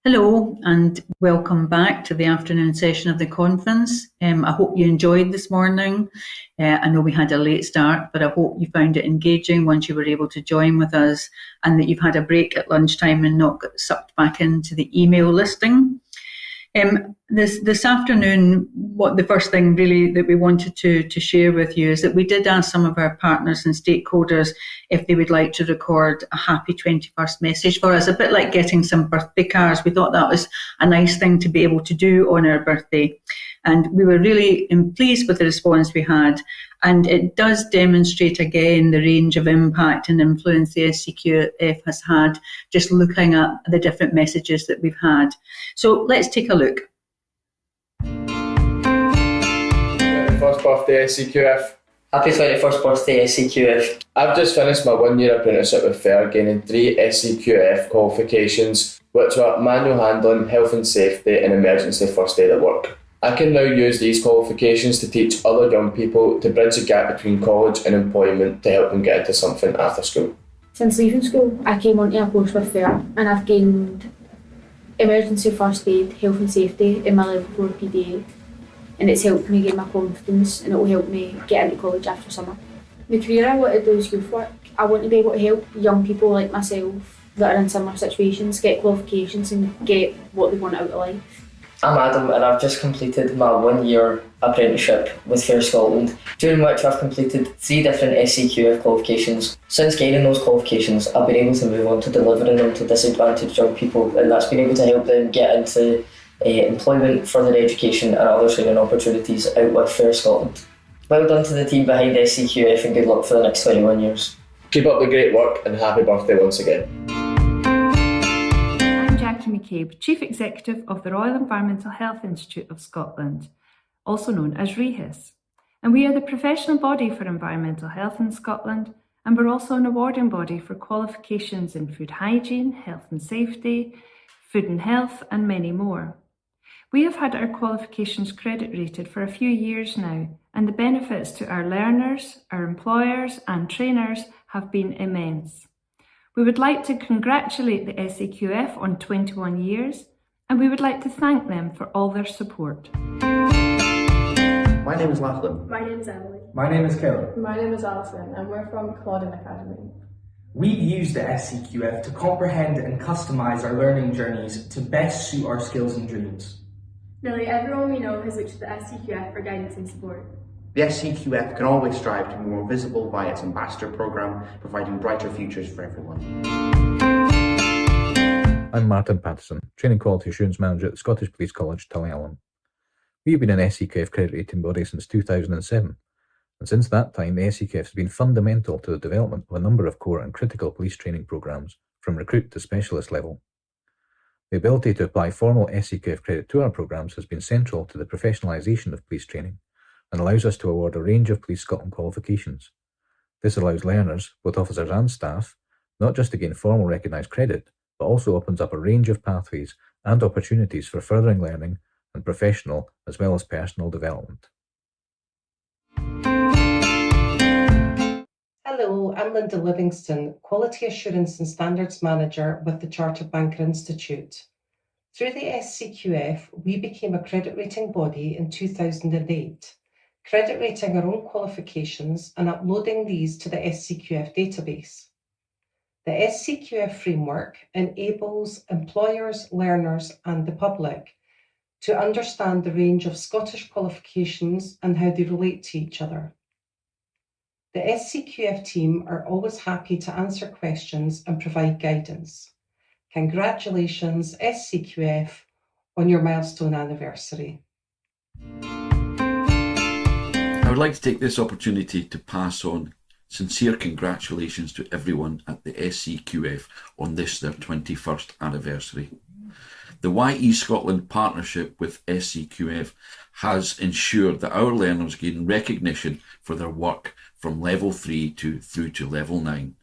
Hello and welcome back to the afternoon session of the conference. I hope you enjoyed this morning. I know we had a late start, but I hope you found it engaging once you were able to join with us and that you've had a break at lunchtime and not got sucked back into the email listing. This afternoon, the first thing really that we wanted to share with you is that we did ask some of our partners and stakeholders if they would like to record a happy 21st message for us, a bit like getting some birthday cards. We thought that was a nice thing to be able to do on our birthday. And we were really pleased with the response we had. And it does demonstrate again the range of impact and influence the SCQF has had, just looking at the different messages that we've had. So let's take a look. First birthday SCQF. Happy 21st birthday SCQF. I've just finished my 1-year apprenticeship with FAIR, gaining 3 SCQF qualifications, which are manual handling, health and safety and emergency first aid at work. I can now use these qualifications to teach other young people to bridge the gap between college and employment to help them get into something after school. Since leaving school, I came onto a course with FAIR and I've gained emergency first aid, health and safety in my level 4 PDA, and it's helped me gain my confidence and it will help me get into college after summer. The career I want to do is youth work. I want to be able to help young people like myself that are in similar situations get qualifications and get what they want out of life. I'm Adam and I've just completed my 1-year apprenticeship with FAIR Scotland, during which I've completed 3 different SCQF qualifications. Since gaining those qualifications, I've been able to move on to delivering them to disadvantaged young people, and that's been able to help them get into employment, further education and other training opportunities out with FAIR Scotland. Well done to the team behind SCQF and good luck for the next 21 years. Keep up the great work and happy birthday once again. Jackie McCabe, Chief Executive of the Royal Environmental Health Institute of Scotland, also known as REHIS. And we are the professional body for environmental health in Scotland, and we're also an awarding body for qualifications in food hygiene, health and safety, food and health, and many more. We have had our qualifications credit rated for a few years now, and the benefits to our learners, our employers, and trainers have been immense. We would like to congratulate the SCQF on 21 years, and we would like to thank them for all their support. My name is Lachlan. My name is Emily. My name is Caleb. My name is Alison, and we're from Claudin Academy. We've used the SCQF to comprehend and customise our learning journeys to best suit our skills and dreams. Nearly everyone we know has looked to the SCQF for guidance and support. The SCQF can always strive to be more visible via its ambassador programme, providing brighter futures for everyone. I'm Martin Patterson, Training Quality Assurance Manager at the Scottish Police College, Tullyallen. We've been an SCQF credit rating body since 2007, and since that time the SCQF has been fundamental to the development of a number of core and critical police training programmes, from recruit to specialist level. The ability to apply formal SCQF credit to our programmes has been central to the professionalisation of police training, and allows us to award a range of Police Scotland qualifications. This allows learners, both officers and staff, not just to gain formal recognised credit, but also opens up a range of pathways and opportunities for furthering learning and professional as well as personal development. Hello, I'm Linda Livingston, Quality Assurance and Standards Manager with the Chartered Banker Institute. Through the SCQF, we became a credit rating body in 2008. Credit rating our own qualifications and uploading these to the SCQF database. The SCQF framework enables employers, learners and the public to understand the range of Scottish qualifications and how they relate to each other. The SCQF team are always happy to answer questions and provide guidance. Congratulations, SCQF, on your milestone anniversary. I would like to take this opportunity to pass on sincere congratulations to everyone at the SCQF on this, their 21st anniversary. The YE Scotland partnership with SCQF has ensured that our learners gain recognition for their work from level 3 through to level 9.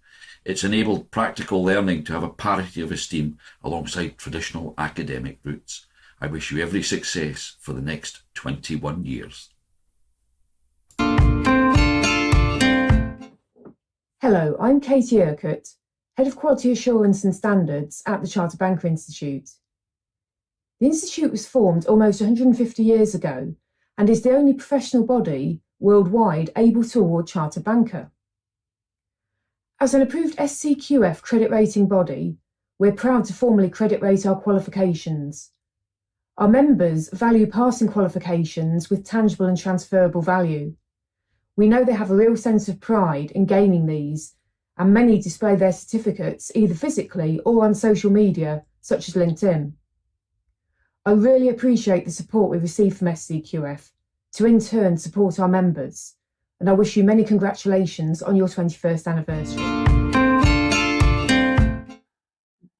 It's enabled practical learning to have a parity of esteem alongside traditional academic routes. I wish you every success for the next 21 years. Hello, I'm Katie Urquhart, Head of Quality Assurance and Standards at the Chartered Banker Institute. The Institute was formed almost 150 years ago and is the only professional body worldwide able to award Chartered Banker. As an approved SCQF credit rating body, we're proud to formally credit rate our qualifications. Our members value passing qualifications with tangible and transferable value. We know they have a real sense of pride in gaining these, and many display their certificates either physically or on social media, such as LinkedIn. I really appreciate the support we receive from SCQF to in turn support our members, and I wish you many congratulations on your 21st anniversary.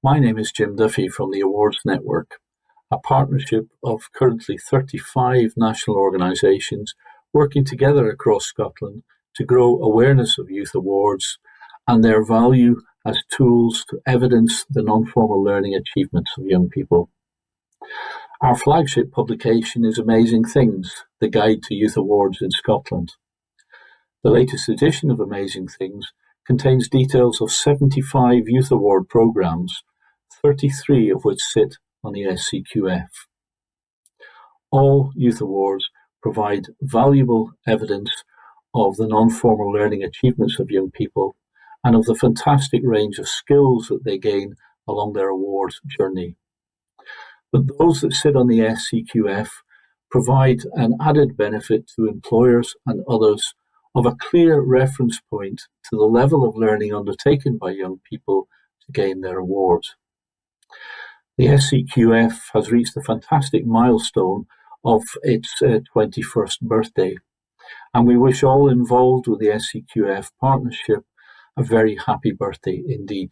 My name is Jim Duffy from the Awards Network, a partnership of currently 35 national organisations working together across Scotland to grow awareness of youth awards and their value as tools to evidence the non-formal learning achievements of young people. Our flagship publication is Amazing Things, the Guide to Youth Awards in Scotland. The latest edition of Amazing Things contains details of 75 youth award programmes, 33 of which sit on the SCQF. All youth awards provide valuable evidence of the non-formal learning achievements of young people and of the fantastic range of skills that they gain along their award journey. But those that sit on the SCQF provide an added benefit to employers and others of a clear reference point to the level of learning undertaken by young people to gain their awards. The SCQF has reached a fantastic milestone of its 21st birthday, and we wish all involved with the SCQF partnership a very happy birthday indeed.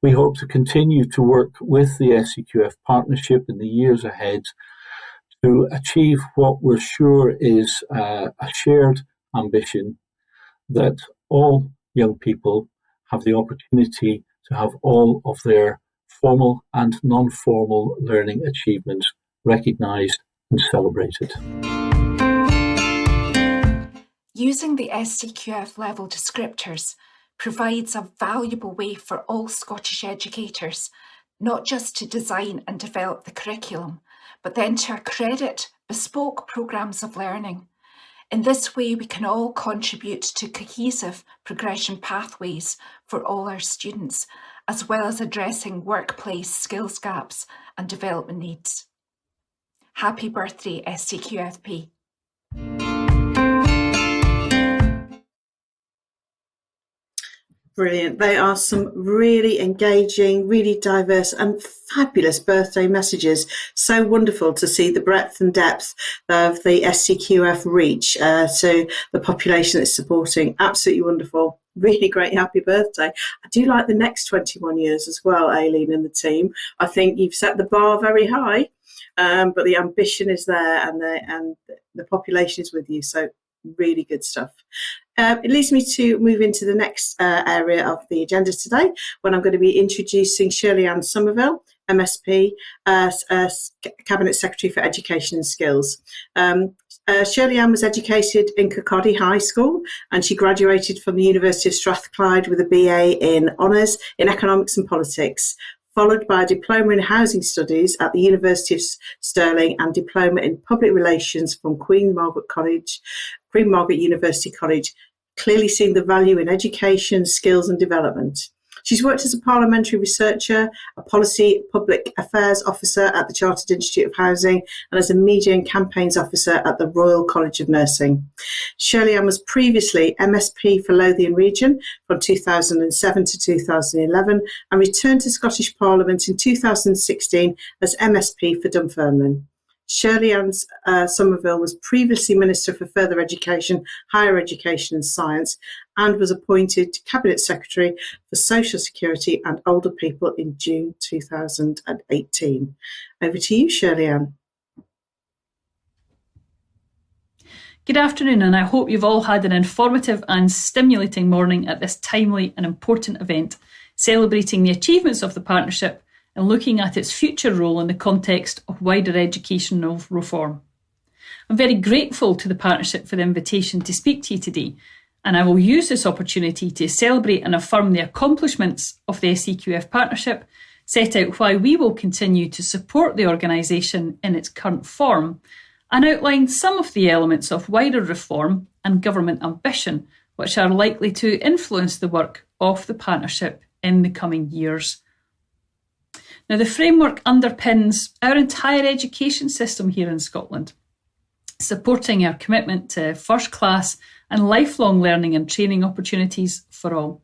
We hope to continue to work with the SCQF partnership in the years ahead to achieve what we're sure is a shared ambition, that all young people have the opportunity to have all of their formal and non-formal learning achievements recognised and celebrated. Using the SCQF level descriptors provides a valuable way for all Scottish educators, not just to design and develop the curriculum, but then to accredit bespoke programmes of learning. In this way, we can all contribute to cohesive progression pathways for all our students, as well as addressing workplace skills gaps and development needs. Happy birthday, SCQFP. Brilliant. They are some really engaging, really diverse and fabulous birthday messages. So wonderful to see the breadth and depth of the SCQF reach to the population it's supporting. Absolutely wonderful. Really great happy birthday. I do like the next 21 years as well, Aileen and the team. I think you've set the bar very high, but the ambition is there and the population is with you. So really good stuff. It leads me to move into the next area of the agenda today, when I'm going to be introducing Shirley-Anne Somerville MSP, Cabinet Secretary for Education and Skills. Shirley-Anne was educated in Kirkcaldy High School, and she graduated from the University of Strathclyde with a BA in Honours in Economics and Politics, followed by a diploma in housing studies at the University of Stirling and diploma in public relations from Queen Margaret University College, clearly seeing the value in education, skills and development. She's worked as a parliamentary researcher, a policy public affairs officer at the Chartered Institute of Housing, and as a media and campaigns officer at the Royal College of Nursing. Shirley-Anne was previously MSP for Lothian Region from 2007 to 2011 and returned to Scottish Parliament in 2016 as MSP for Dunfermline. Shirley-Anne Somerville was previously Minister for Further Education, Higher Education and Science, and was appointed Cabinet Secretary for Social Security and Older People in June 2018. Over to you, Shirley-Anne. Good afternoon, and I hope you've all had an informative and stimulating morning at this timely and important event, celebrating the achievements of the partnership and looking at its future role in the context of wider educational reform. I'm very grateful to the partnership for the invitation to speak to you today, and I will use this opportunity to celebrate and affirm the accomplishments of the SCQF partnership, set out why we will continue to support the organisation in its current form, and outlined some of the elements of wider reform and government ambition which are likely to influence the work of the partnership in the coming years. Now, the framework underpins our entire education system here in Scotland, supporting our commitment to first-class and lifelong learning and training opportunities for all.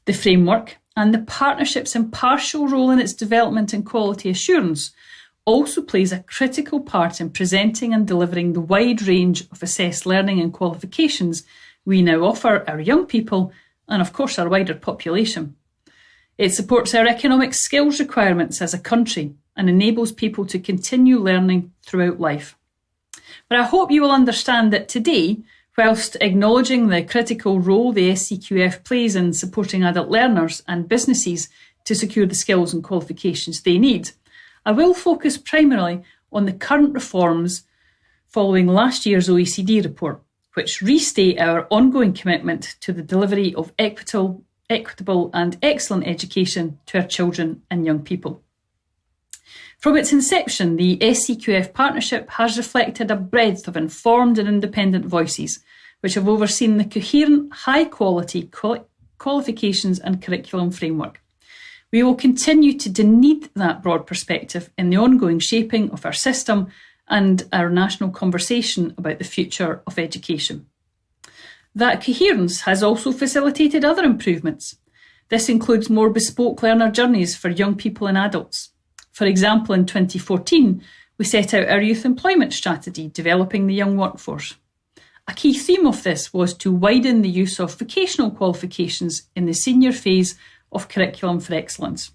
The framework and the partnership's impartial role in its development and quality assurance also plays a critical part in presenting and delivering the wide range of assessed learning and qualifications we now offer our young people and, of course, our wider population. It supports our economic skills requirements as a country and enables people to continue learning throughout life. But I hope you will understand that today, whilst acknowledging the critical role the SCQF plays in supporting adult learners and businesses to secure the skills and qualifications they need, I will focus primarily on the current reforms following last year's OECD report, which restate our ongoing commitment to the delivery of equitable and excellent education to our children and young people. From its inception, the SCQF partnership has reflected a breadth of informed and independent voices, which have overseen the coherent, high-quality qualifications and curriculum framework. We will continue to need that broad perspective in the ongoing shaping of our system and our national conversation about the future of education. That coherence has also facilitated other improvements. This includes more bespoke learner journeys for young people and adults. For example, in 2014, we set out our youth employment strategy, developing the young workforce. A key theme of this was to widen the use of vocational qualifications in the senior phase of Curriculum for Excellence.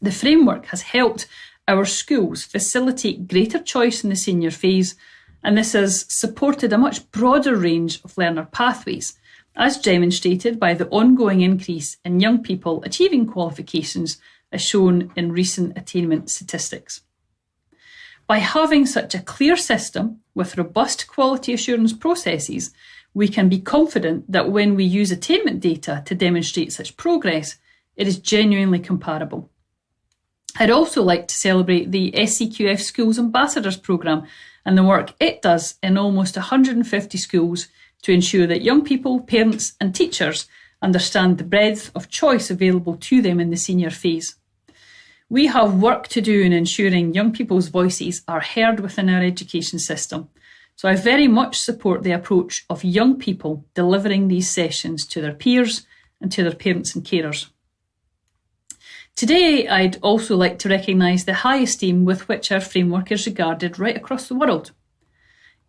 The framework has helped our schools facilitate greater choice in the senior phase, and this has supported a much broader range of learner pathways, as demonstrated by the ongoing increase in young people achieving qualifications as shown in recent attainment statistics. By having such a clear system with robust quality assurance processes, we can be confident that when we use attainment data to demonstrate such progress, it is genuinely comparable. I'd also like to celebrate the SCQF Schools Ambassadors programme and the work it does in almost 150 schools to ensure that young people, parents and teachers understand the breadth of choice available to them in the senior phase. We have work to do in ensuring young people's voices are heard within our education system, so I very much support the approach of young people delivering these sessions to their peers and to their parents and carers. Today, I'd also like to recognise the high esteem with which our framework is regarded right across the world.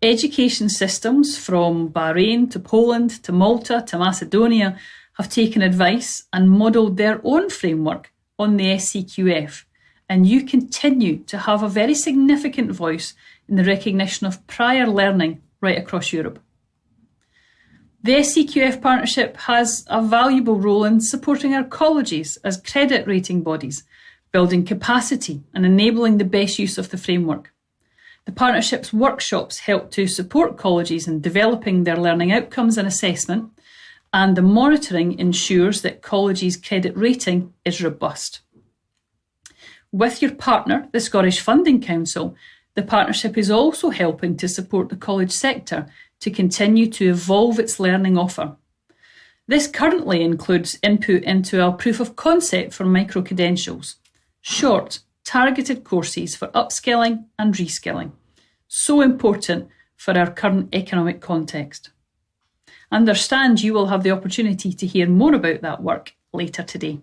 Education systems from Bahrain to Poland to Malta to Macedonia have taken advice and modelled their own framework on the SCQF, and you continue to have a very significant voice in the recognition of prior learning right across Europe. The SCQF partnership has a valuable role in supporting our colleges as credit rating bodies, building capacity and enabling the best use of the framework. The partnership's workshops help to support colleges in developing their learning outcomes and assessment, and the monitoring ensures that colleges' credit rating is robust. With your partner, the Scottish Funding Council, the partnership is also helping to support the college sector to continue to evolve its learning offer. This currently includes input into a proof of concept for micro-credentials, short, targeted courses for upskilling and reskilling, so important for our current economic context. Understand you will have the opportunity to hear more about that work later today.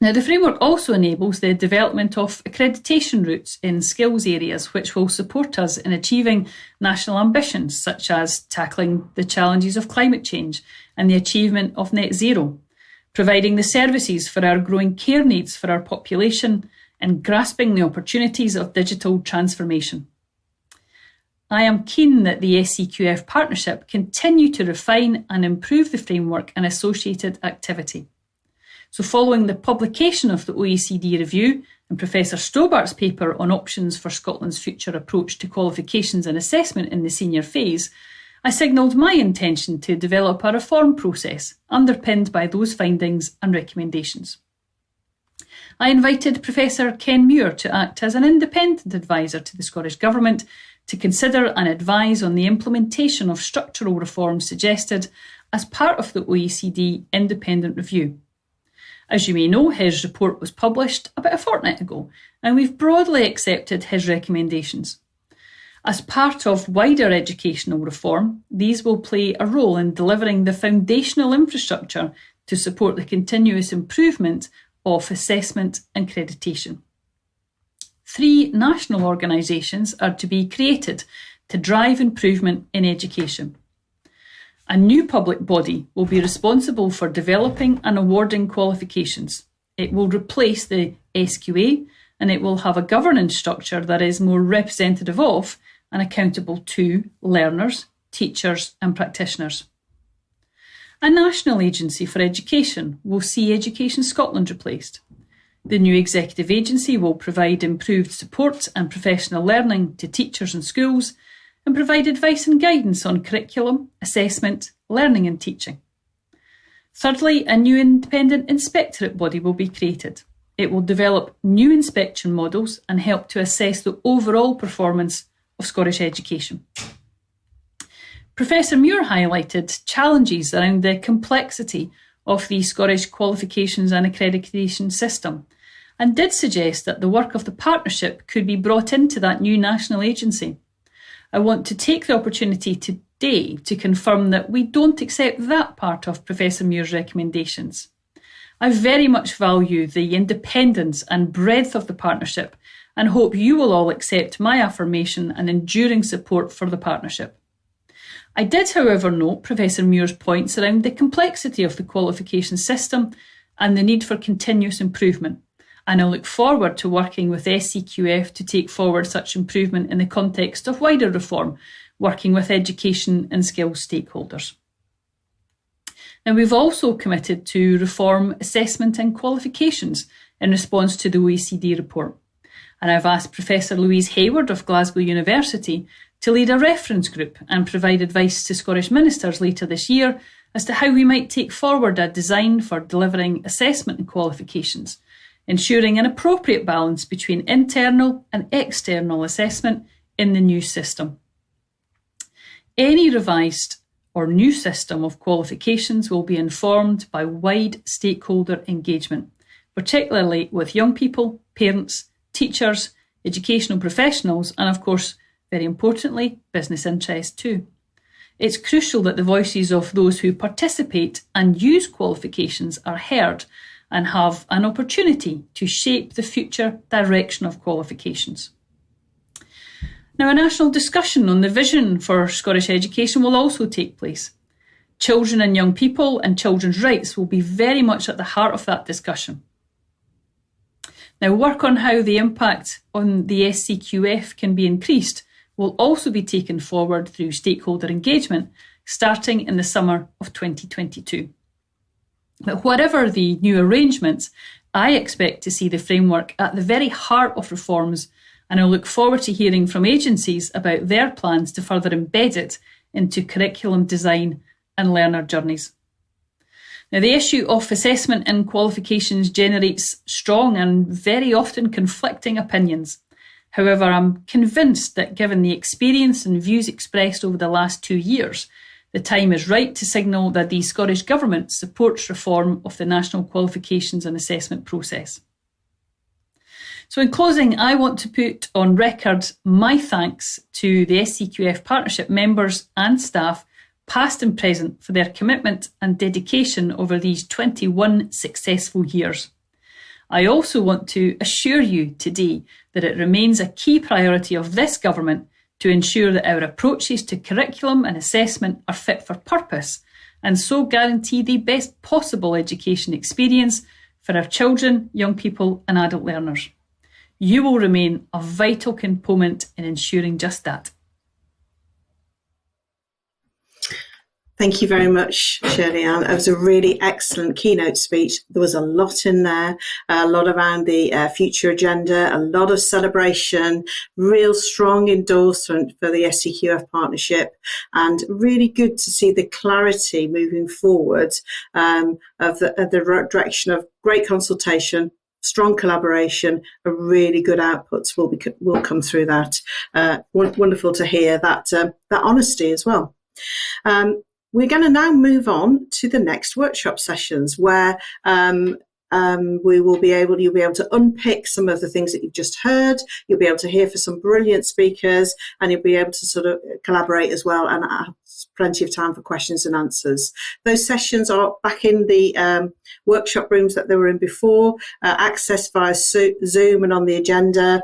Now, the framework also enables the development of accreditation routes in skills areas which will support us in achieving national ambitions such as tackling the challenges of climate change and the achievement of net zero, providing the services for our growing care needs for our population, and grasping the opportunities of digital transformation. I am keen that the SCQF partnership continue to refine and improve the framework and associated activity. So following the publication of the OECD review and Professor Stobart's paper on options for Scotland's future approach to qualifications and assessment in the senior phase, I signalled my intention to develop a reform process underpinned by those findings and recommendations. I invited Professor Ken Muir to act as an independent advisor to the Scottish Government to consider and advise on the implementation of structural reforms suggested as part of the OECD independent review. As you may know, his report was published about a fortnight ago, and we've broadly accepted his recommendations. As part of wider educational reform, these will play a role in delivering the foundational infrastructure to support the continuous improvement of assessment and accreditation. 3 national organisations are to be created to drive improvement in education. A new public body will be responsible for developing and awarding qualifications. It will replace the SQA, and it will have a governance structure that is more representative of and accountable to learners, teachers and practitioners. A national agency for education will see Education Scotland replaced. The new executive agency will provide improved support and professional learning to teachers and schools, and provide advice and guidance on curriculum, assessment, learning and teaching. Thirdly, a new independent inspectorate body will be created. It will develop new inspection models and help to assess the overall performance of Scottish education. Professor Muir highlighted challenges around the complexity of the Scottish Qualifications and Accreditation system, and did suggest that the work of the partnership could be brought into that new national agency. I want to take the opportunity today to confirm that we don't accept that part of Professor Muir's recommendations. I very much value the independence and breadth of the partnership and hope you will all accept my affirmation and enduring support for the partnership. I did, however, note Professor Muir's points around the complexity of the qualification system and the need for continuous improvement, and I look forward to working with SCQF to take forward such improvement in the context of wider reform, working with education and skills stakeholders. Now, we've also committed to reform assessment and qualifications in response to the OECD report, and I've asked Professor Louise Hayward of Glasgow University to lead a reference group and provide advice to Scottish ministers later this year as to how we might take forward a design for delivering assessment and qualifications, ensuring an appropriate balance between internal and external assessment in the new system. Any revised or new system of qualifications will be informed by wide stakeholder engagement, particularly with young people, parents, teachers, educational professionals, and of course, very importantly, business interests too. It's crucial that the voices of those who participate and use qualifications are heard and have an opportunity to shape the future direction of qualifications. Now, a national discussion on the vision for Scottish education will also take place. Children and young people and children's rights will be very much at the heart of that discussion. Now, work on how the impact on the SCQF can be increased will also be taken forward through stakeholder engagement, starting in the summer of 2022. But whatever the new arrangements, I expect to see the framework at the very heart of reforms, and I look forward to hearing from agencies about their plans to further embed it into curriculum design and learner journeys. Now, the issue of assessment and qualifications generates strong and very often conflicting opinions. However, I'm convinced that given the experience and views expressed over the last 2 years, the time is right to signal that the Scottish Government supports reform of the national qualifications and assessment process. So in closing, I want to put on record my thanks to the SCQF partnership members and staff, past and present, for their commitment and dedication over these 21 successful years. I also want to assure you today that it remains a key priority of this government to ensure that our approaches to curriculum and assessment are fit for purpose and so guarantee the best possible education experience for our children, young people and adult learners. You will remain a vital component in ensuring just that. Thank you very much, Shirley-Anne. It was a really excellent keynote speech. There was a lot in there, a lot around the future agenda, a lot of celebration, real strong endorsement for the SCQF partnership, and really good to see the clarity moving forward of the direction of great consultation, strong collaboration, and really good outputs will come through that. Wonderful to hear that honesty as well. We're going to now move on to the next workshop sessions where you'll be able to unpick some of the things that you've just heard. You'll be able to hear from some brilliant speakers, and you'll be able to sort of collaborate as well and have plenty of time for questions and answers. Those sessions are back in the workshop rooms that they were in before, accessed via Zoom and on the agenda.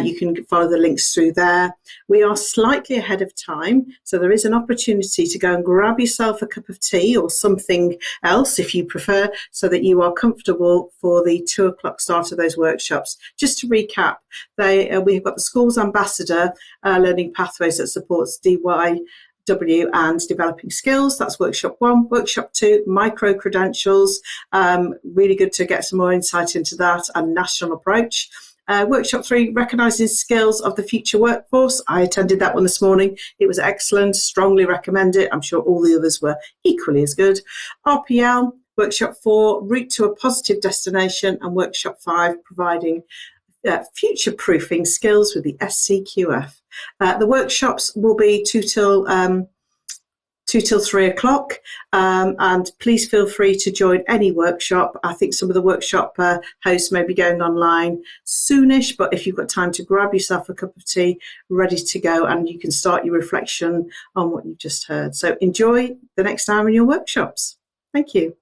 You can follow the links through there. We are slightly ahead of time, so there is an opportunity to go and grab yourself a cup of tea or something else if you prefer, so that you are comfortable for the 2:00 start of those workshops. Just to recap, we've got the Schools Ambassador Learning Pathways that supports DYW and developing skills. That's workshop 1. Workshop 2, micro credentials. Really good to get some more insight into that, and national approach. Workshop 3, recognising skills of the future workforce. I attended that one this morning. It was excellent. Strongly recommend it. I'm sure all the others were equally as good. RPL. Workshop 4, route to a positive destination. And workshop 5, providing future-proofing skills with the SCQF. The workshops will be 2 till 3 o'clock, and please feel free to join any workshop. I think some of the workshop hosts may be going online soonish, but if you've got time to grab yourself a cup of tea, ready to go, and you can start your reflection on what you've just heard. So enjoy the next hour in your workshops. Thank you.